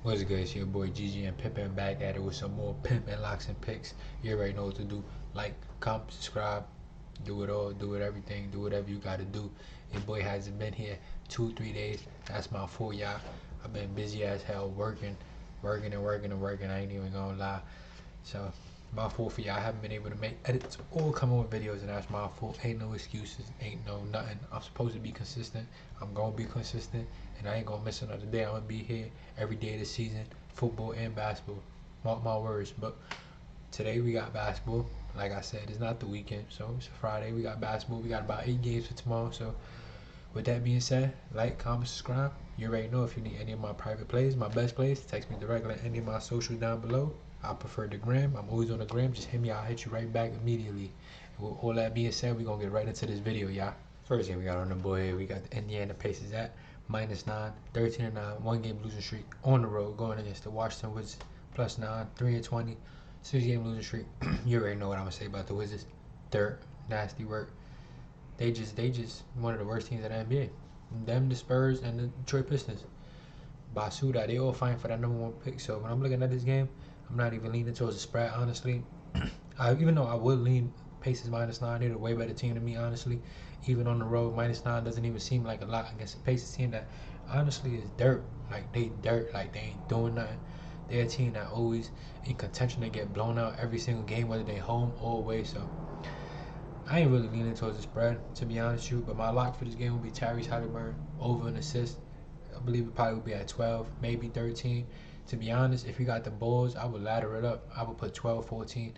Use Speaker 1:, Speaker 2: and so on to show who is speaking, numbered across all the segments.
Speaker 1: What's good? It's your boy GG and Pippen back at it with some more Pippen locks and picks. You already know what to do. Like, comment, subscribe, do it all, do it everything, do whatever you gotta do. Your boy hasn't been here 2-3 days. That's my fault, y'all. I've been busy as hell working. I ain't even gonna lie. So my fault for y'all. I haven't been able to make edits or come on with videos, and that's my fault. Ain't no excuses, ain't no nothing. I'm supposed to be consistent. I'm gonna be consistent, and I ain't gonna miss another day. I'm gonna be here every day of the season, football and basketball. Mark my words. But today we got basketball. Like I said, it's not the weekend, so it's a Friday. We got basketball. We got about 8 games for tomorrow. So with that being said, like, comment, subscribe. You already know if you need any of my private plays, my best plays, text me directly at any of my socials down below. I prefer the gram. I'm always on the gram. Just hit me. I'll hit you right back immediately. And with all that being said, we're going to get right into this video, y'all. First game we got on the board here, we got the Indiana Pacers at -9, 13-9, 1-game losing streak on the road going against the Washington Wizards, +9, 3-20, 6-game losing streak. You already know what I'm going to say about the Wizards. Dirt, nasty work. They just one of the worst teams in the NBA. Them, the Spurs, and the Detroit Pistons. Basuda, they all fighting for that #1 pick. So when I'm looking at this game, I'm not even leaning towards the spread, honestly. Even though I would lean Pacers -9, they're a way better team than me, honestly. Even on the road, -9 doesn't even seem like a lot against a Pacers team that honestly is dirt. Like, they dirt. Like, they ain't doing nothing. They're a team that always in contention to get blown out every single game, whether they home or away. So I ain't really leaning towards the spread, to be honest with you. But my lock for this game will be Tyrese Halliburton over an assist. I believe it probably would be at 12, maybe 13. To be honest, if you got the Bulls, I would ladder it up. I would put 12, 14.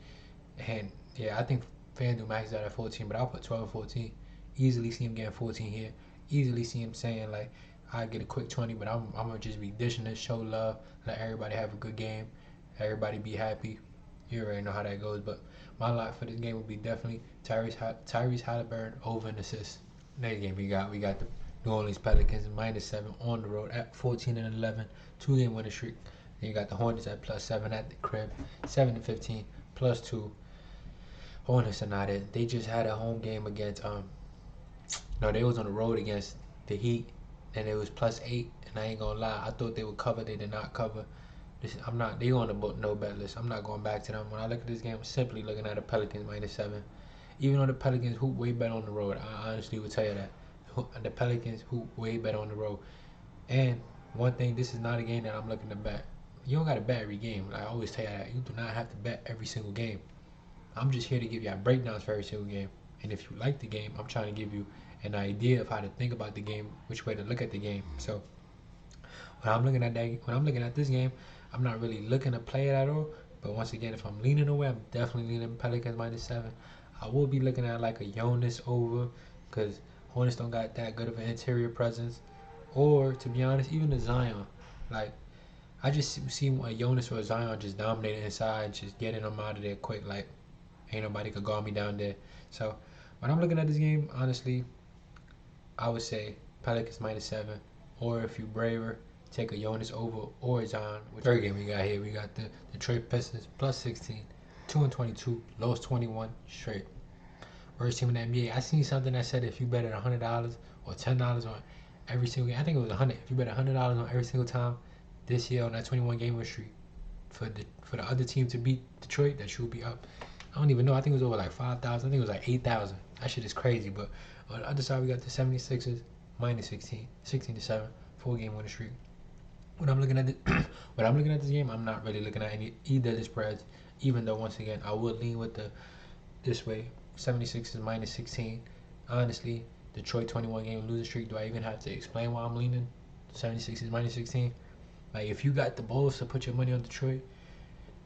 Speaker 1: And yeah, I think FanDuel maxes out at 14, but I'll put 12, 14. Easily see him getting 14 here. Easily see him saying, like, I get a quick 20, but I'm going to just be dishing this, show love, let everybody have a good game, everybody be happy. You already know how that goes. But my lock for this game would be definitely Tyrese Halliburton over an assist. Next game we got the New Orleans Pelicans -7 on the road at 14-11, 2-game winning streak. Then you got the Hornets at +7 at the crib, 7-15, +2. Hornets are not it. They just had a home game against no, they was on the road against the Heat, and it was +8. And I ain't gonna lie, I thought they would cover. They did not cover. They on the no bet list. I'm not going back to them. When I look at this game, I'm simply looking at the Pelicans -7. Even though the Pelicans hoop way better on the road, I honestly would tell you that. The Pelicans hoop way better on the road. And one thing, this is not a game that I'm looking to bet. You don't got to bet every game. Like I always tell you that. You do not have to bet every single game. I'm just here to give you breakdowns for every single game. And if you like the game, I'm trying to give you an idea of how to think about the game, which way to look at the game. So when I'm looking at this game, I'm not really looking to play it at all. But once again, if I'm leaning away, I'm definitely leaning Pelicans -7. I will be looking at like a Jonas over, because Hornets don't got that good of an interior presence. Or, to be honest, even the Zion. Like, I just see a Jonas or a Zion just dominating inside, just getting them out of there quick. Like, ain't nobody could guard me down there. So when I'm looking at this game, honestly, I would say Pelicans -7. Or if you braver, take a Jonas over or a Zion. Third game we got here, we got the Detroit Pistons +16, 2-22, lost 21 straight. Worst team in the NBA. I seen something that said if you bet at $100 or $10 on every single game, I think it was 100. If you bet $100 on every single time this year on that 21-game win streak for the other team to beat Detroit, that you will be up. I don't even know. I think it was over like 5,000. I think it was like 8,000. That shit is crazy. But on the other side, we got the 76ers -16, 16-7, 4-game winning streak. When I'm looking at this game, I'm not really looking at either of the spreads. Even though, once again, I would lean with this way. 76ers -16. Honestly, Detroit 21-game losing streak. Do I even have to explain why I'm leaning 76ers -16? Like, if you got the balls to put your money on Detroit,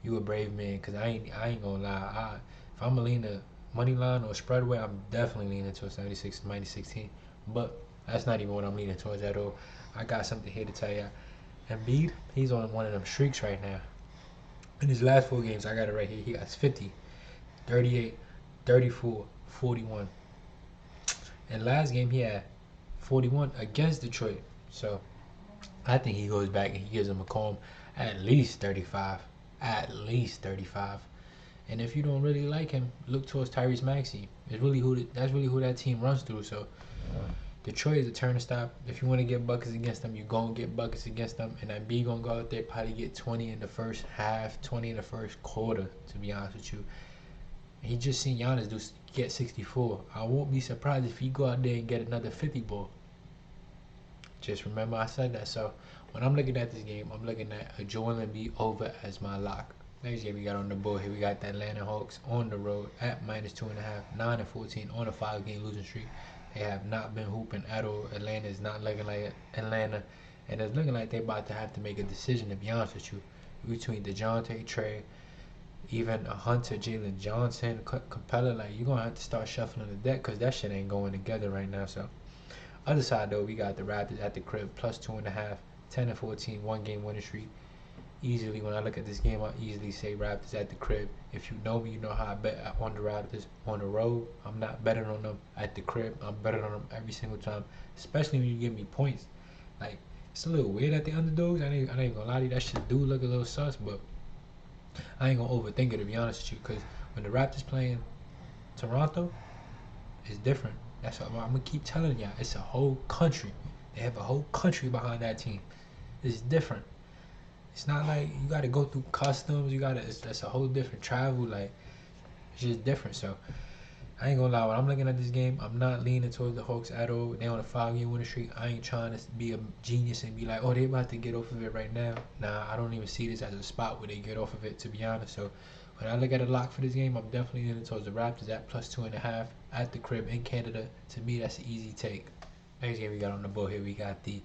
Speaker 1: you a brave man. Cause I ain't gonna lie. If I'm gonna lean the money line or spread way, I'm definitely leaning to 76ers -16. But that's not even what I'm leaning towards at all. I got something here to tell you. Embiid, he's on one of them streaks right now. In his last 4 games, I got it right here. He got 50, 38, 34, 41. And last game he had 41 against Detroit. So I think he goes back and he gives them a calm at least 35. At least 35. And if you don't really like him, look towards Tyrese Maxey. That's really who that team runs through. So Detroit is a turnstile. If you want to get buckets against them, you're going to get buckets against them. And that B going to go out there, probably get 20 in the first half, 20 in the first quarter, to be honest with you. He just seen Giannis get 64. I won't be surprised if he go out there and get another 50 ball. Just remember I said that. So when I'm looking at this game, I'm looking at a Joel Embiid over as my lock. Next game we got on the board here, we got the Atlanta Hawks on the road at -2.5, 9-14 on a 5-game losing streak. They have not been hooping at all. Atlanta is not looking like Atlanta, and it's looking like they're about to have to make a decision, to be honest with you, between DeJounte, Trey, even a Hunter, Jalen Johnson, Capella. Like, you're going to have to start shuffling the deck because that shit ain't going together right now. So other side, though, we got the Raptors at the crib, +2.5, 10-14, 1-game winning streak. Easily, when I look at this game, I easily say Raptors at the crib. If you know me, you know how I bet on the Raptors on the road. I'm not betting on them at the crib. I'm betting on them every single time, especially when you give me points. Like, it's a little weird at the underdogs. I ain't gonna lie to you, that shit do look a little sus, but I ain't gonna overthink it, to be honest with you, because when the Raptors playing Toronto, it's different. That's what I'm gonna keep telling y'all. It's a whole country. They have a whole country behind that team. It's different. It's not like you gotta go through customs. That's a whole different travel. Like, it's just different. So I ain't gonna lie. When I'm looking at this game, I'm not leaning towards the Hawks at all. They on a 5-game winning streak. I ain't trying to be a genius and be like, oh, they about to get off of it right now. Nah, I don't even see this as a spot where they get off of it, to be honest. So when I look at a lock for this game, I'm definitely leaning towards the Raptors at +2.5 at the crib in Canada. To me, that's an easy take. Next game we got on the board here, we got the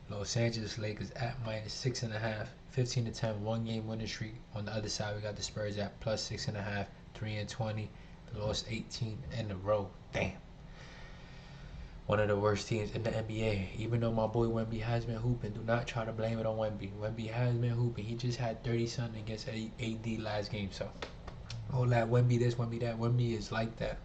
Speaker 1: Los Angeles Lakers at -6.5, 15-10, 1-game winning streak. On the other side, we got the Spurs at +6.5, 3-20. They lost 18 in a row. Damn. One of the worst teams in the NBA. Even though my boy Wemby has been hooping, do not try to blame it on Wemby. Wemby has been hooping. He just had 30-something against AD last game. So, all that Wemby this, Wemby that. Wemby is like that.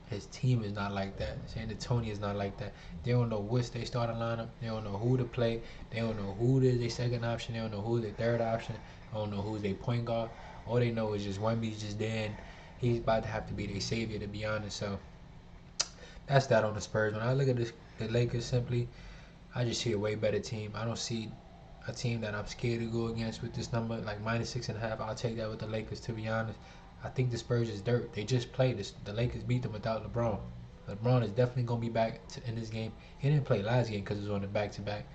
Speaker 1: His team is not like that. San Antonio is not like that. They don't know what's their starting lineup. They don't know who to play. They don't know who is their second option. They don't know who's their third option. They don't know who's their point guard. All they know is just Wemby's just there, and he's about to have to be their savior, to be honest. So that's that on the Spurs. When I look at the Lakers, simply, I just see a way better team. I don't see a team that I'm scared to go against with this number, like -6.5. I'll take that with the Lakers, to be honest. I think the Spurs is dirt. They just played this. The Lakers beat them without LeBron. LeBron is definitely going to be back in this game. He didn't play last game because it was on the back-to-back.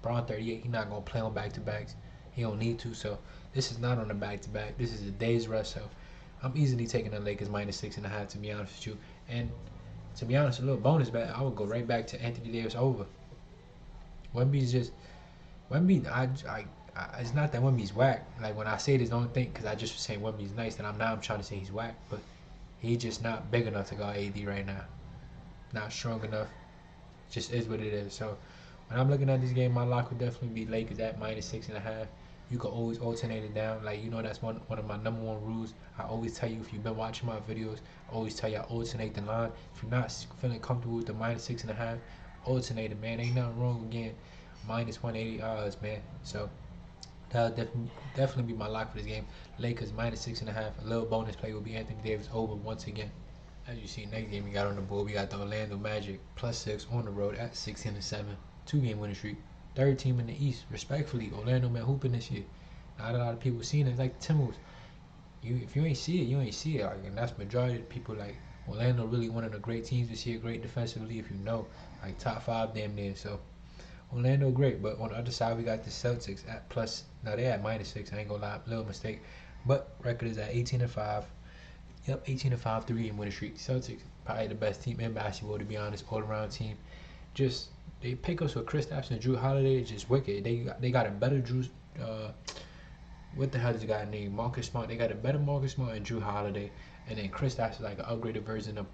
Speaker 1: LeBron 38, he's not going to play on back-to-backs. He don't need to. So this is not on the back-to-back. This is a day's rest. So I'm easily taking the Lakers -6.5, to be honest with you. And to be honest, a little bonus bet, I would go right back to Anthony Davis over. Wemby's just... Wemby, it's not that Wemby's whack. Like, when I say this, don't think because I just was saying Wemby's nice that I'm trying to say he's whack, but he's just not big enough to guard AD right now. Not strong enough. Just is what it is. So when I'm looking at this game, my lock would definitely be Lakers at -6.5. You can always alternate it down. Like, you know, that's one of my number one rules. I always tell you, if you've been watching my videos, I always tell you I alternate the line. If you're not feeling comfortable with the -6.5, alternate it, man. Ain't nothing wrong with getting -180 odds, man. So that'll definitely be my lock for this game. Lakers -6.5. A little bonus play will be Anthony Davis over once again. As you see, next game we got on the board, we got the Orlando Magic +6 on the road at 16-7, 2-game winning streak. Third team in the East, respectfully. Orlando been hooping this year. Not a lot of people seen it. It's like the Timberwolves. If you ain't see it, you ain't see it. Like, and that's majority of the people. Like, Orlando really one of the great teams this year. Great defensively, if you know, like top 5 damn near. So Orlando great, but on the other side we got the Celtics at +. Now they at -6. I ain't gonna lie, little mistake. But record is at 18-5. Yep, 18-5, 3-game winning streak. Celtics probably the best team in basketball, to be honest, all around team. Just they pick us with Kristaps and Drew Holiday. It's just wicked. They got a better Drew. What the hell is the guy named Marcus Smart? They got a better Marcus Smart and Drew Holiday, and then Kristaps is like an upgraded version of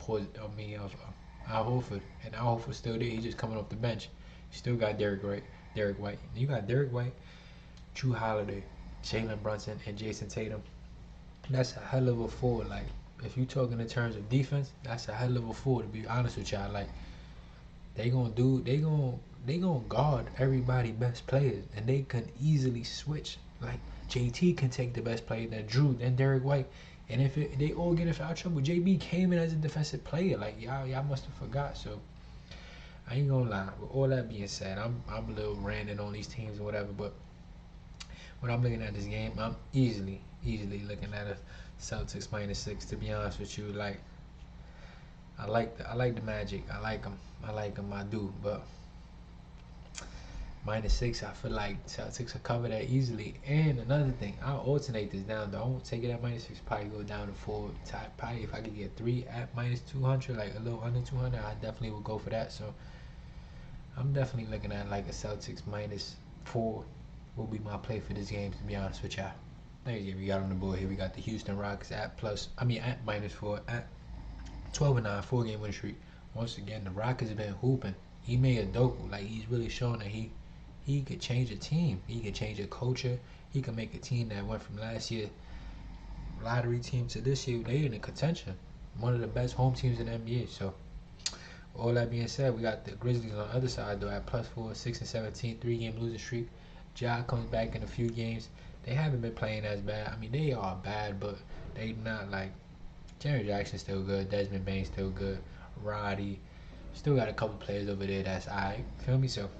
Speaker 1: Al Horford, and Al Horford's still there. He's just coming off the bench. You still got Derek White. You got Derek White, Drew Holiday, Jalen Brunson, and Jason Tatum. That's a hell of a four. Like, if you talking in terms of defense, that's a hell of a four, to be honest with y'all. Like, they gonna guard everybody best players, and they can easily switch. Like, JT can take the best player, then Drew, then Derek White, and if they all get in foul trouble, JB came in as a defensive player. Like, y'all must have forgot. So I ain't gonna lie. With all that being said, I'm a little ranting on these teams or whatever. But when I'm looking at this game, I'm easily looking at a Celtics -6. To be honest with you, like I like the Magic. I like them. I do. But -6, I feel like Celtics will cover that easily. And another thing, I'll alternate this down though. I won't take it at -6, probably go down to 4. Probably if I could get 3 at -200, like a little under 200, I definitely would go for that. So I'm definitely looking at like a Celtics -4 will be my play for this game, to be honest with y'all. Next game we got on the board here, we got the Houston Rockets at -4 at 12-9, 4-game winning streak. Once again, the Rockets have been hooping. He made a Doku, like he's really showing that he could change a team. He could change a culture. He could make a team that went from last year lottery team to this year, they in the contention. One of the best home teams in the NBA. So all that being said, we got the Grizzlies on the other side though at +4, 6-17, 3-game losing streak. Ja comes back in a few games. They haven't been playing as bad. I mean, they are bad, but they not like Jaren Jackson's still good. Desmond Bane's still good. Roddy. Still got a couple players over there that's alright. Feel me? So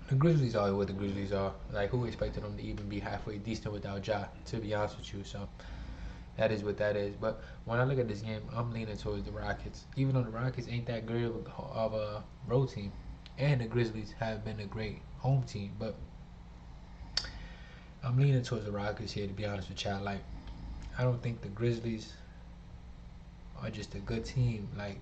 Speaker 1: the Grizzlies are what the Grizzlies are. Like, who expected them to even be halfway decent without Ja, to be honest with you. So that is what that is. But when I look at this game, I'm leaning towards the Rockets. Even though the Rockets ain't that great of a road team, and the Grizzlies have been a great home team, but I'm leaning towards the Rockets here, to be honest with y'all. Like, I don't think the Grizzlies are just a good team. Like,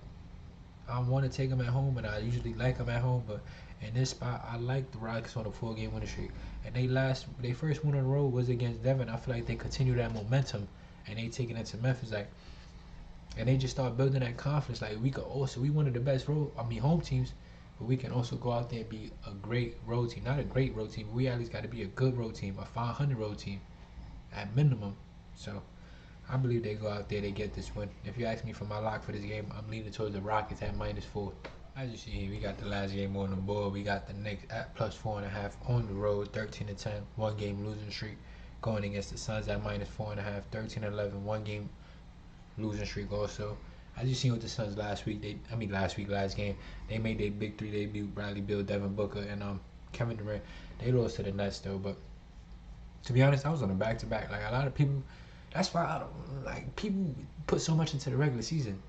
Speaker 1: I want to take them at home, and I usually like them at home, but in this spot, I like the Rockets on a 4-game winning streak. And they first win on the road was against Devin. I feel like they continue that momentum, and they taking it to Memphis, like, and they just start building that confidence. Like, we one of the best home teams, but we can also go out there and be a great road team. Not a great road team, but we at least got to be a good road team, a 500 road team at minimum. So I believe they go out there, they get this win. If you ask me for my lock for this game, I'm leaning towards the Rockets at -4. As you see here, we got the last game on the board. We got the Knicks at +4.5 on the road, 13-10, 1-game losing streak, going against the Suns at -4.5, 13-11, 1-game losing streak also. As you seen with the Suns last game, they made their big 3 debut. Bradley Beal, Devin Booker, and Kevin Durant. They lost to the Nets though, but to be honest, I was on a back-to-back. Like, a lot of people, that's why I don't like people put so much into the regular season.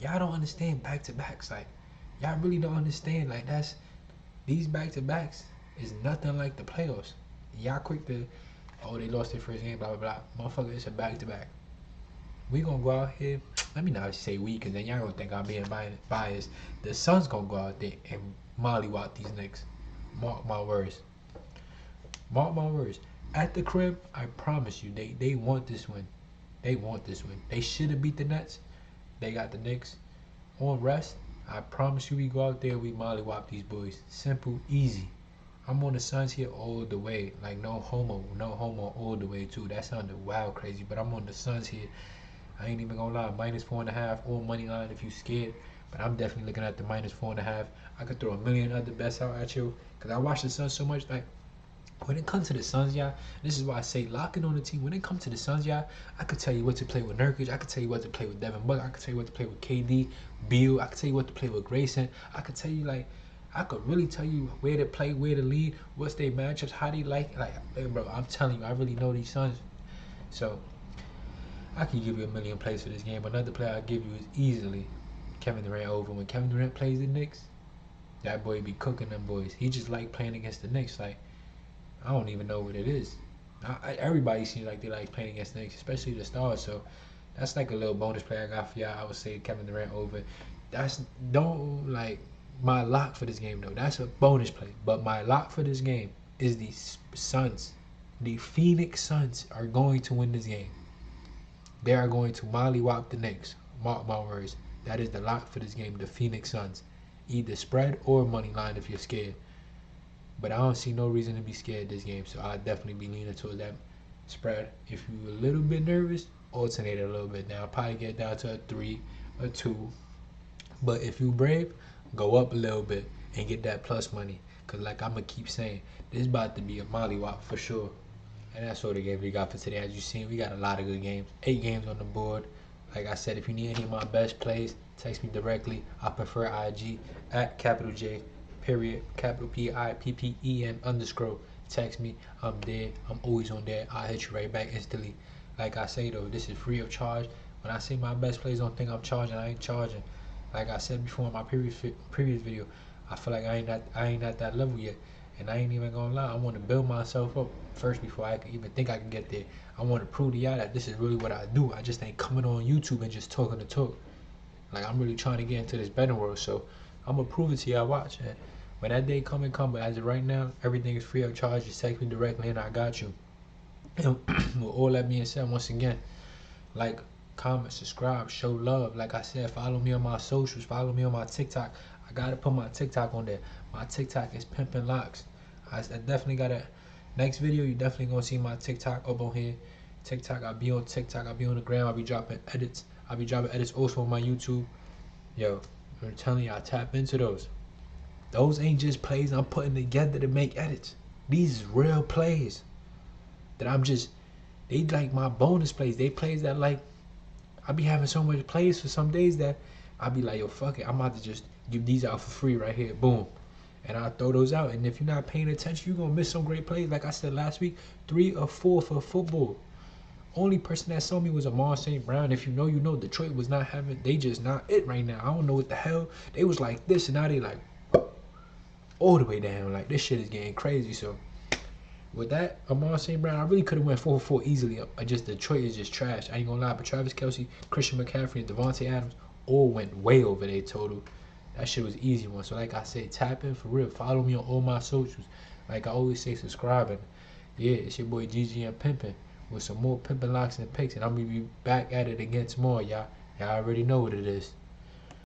Speaker 1: Y'all don't understand back-to-backs. Like, y'all really don't understand. Like, these back-to-backs is nothing like the playoffs. Y'all quick to, oh, they lost their first game, blah blah blah. Motherfucker, it's a back-to-back. We gonna go out here. Let me not say we, cause then y'all gonna think I'm being biased. The Suns gonna go out there and mollywop these Knicks. Mark my words. Mark my words. At the crib, I promise you, they want this win. They want this win. They should have beat the Nets. They got the Knicks on rest. I promise you, we go out there, we mollywop these boys. Simple, easy. I'm on the Suns here all the way. Like, no homo all the way too. That sounded wild crazy, but I'm on the Suns here. I ain't even gonna lie, -4.5 or money line if you scared. But I'm definitely looking at the -4.5. I could throw a million other bets out at you, cause I watch the Suns so much. Like, when it comes to the Suns, y'all, this is why I say locking on the team. When it comes to the Suns, y'all, I could tell you what to play with Nurkic. I could tell you what to play with Devin Booker. I could tell you what to play with KD, Beal. I could tell you what to play with Grayson. I could tell you, like, I could really tell you where to play, where to lead, what's their matchups, how they like. Like, bro, I'm telling you, I really know these Suns. So I can give you a million plays for this game. Another play I give you is easily Kevin Durant over. When Kevin Durant plays the Knicks, that boy be cooking them boys. He just like playing against the Knicks. Like, I don't even know what it is. Everybody seems like they like playing against the Knicks, especially the stars. So that's like a little bonus play I got for y'all. I would say Kevin Durant over. Don't like my lock for this game though. That's a bonus play. But my lock for this game is the Suns. The Phoenix Suns are going to win this game. They are going to mollywop the Knicks. Mark my words. That is the lock for this game. The Phoenix Suns. Either spread or money line if you're scared. But I don't see no reason to be scared this game, so I'll definitely be leaning towards that spread. If you're a little bit nervous, alternate it a little bit down. Probably get down to a 3, a 2. But if you're brave, go up a little bit and get that plus money. Because like I'm going to keep saying, this is about to be a mollywop for sure. And that's all the games we got for today. As you've seen, we got a lot of good games. 8 games on the board. Like I said, if you need any of my best plays, text me directly. I prefer IG at capital J period capital PIPPEN underscore. Text me. I'm there. I'm always on there. I'll hit you right back instantly. Like I say though, this is free of charge. When I say my best plays, don't think I'm charging. I ain't charging. Like I said before in my previous video, I feel like I ain't at that level yet, and I ain't even gonna lie. I want to build myself up first before I can even think I can get there. I want to prove to y'all that this is really what I do. I just ain't coming on YouTube and just talking the talk. Like I'm really trying to get into this betting world, so I'm gonna prove it to y'all. Watch, and when that day come, but as of right now, everything is free of charge. Just text me directly, and I got you. And with all that being said, once again, like, comment, subscribe, show love. Like I said, follow me on my socials, follow me on my TikTok. I gotta put my TikTok on there. My TikTok is Pippen Locks. I definitely gotta. Next video, you definitely gonna see my TikTok up on here. TikTok, I'll be on TikTok, I'll be on the gram, I'll be dropping edits. I'll be dropping edits also on my YouTube. Yo, I'm telling you, I tap into those. Those ain't just plays I'm putting together to make edits. These is real plays that I'm just, they like my bonus plays. They plays that, like, I be having so much plays for some days that I be like, yo, fuck it, I'm about to just give these out for free right here, boom. And I'll throw those out. And if you're not paying attention, you're gonna miss some great plays. Like I said last week, 3 or 4 for football. Only person that saw me was Amon St. Brown. If you know, you know. Detroit was not having, they just not it right now. I don't know what the hell. They was like this, and now they like all the way down. Like, this shit is getting crazy. So with that, Amon St. Brown, I really could have went 4-4 easily. Just Detroit is just trash. I ain't gonna lie. But Travis Kelce, Christian McCaffrey, and Devontae Adams all went way over their total. That shit was an easy one. So like I said, tap in for real. Follow me on all my socials. Like I always say, subscribe. And yeah, it's your boy ggmpippen with some more pimpin' locks and picks. And I'm gonna be back at it again tomorrow, y'all. Y'all already know what it is.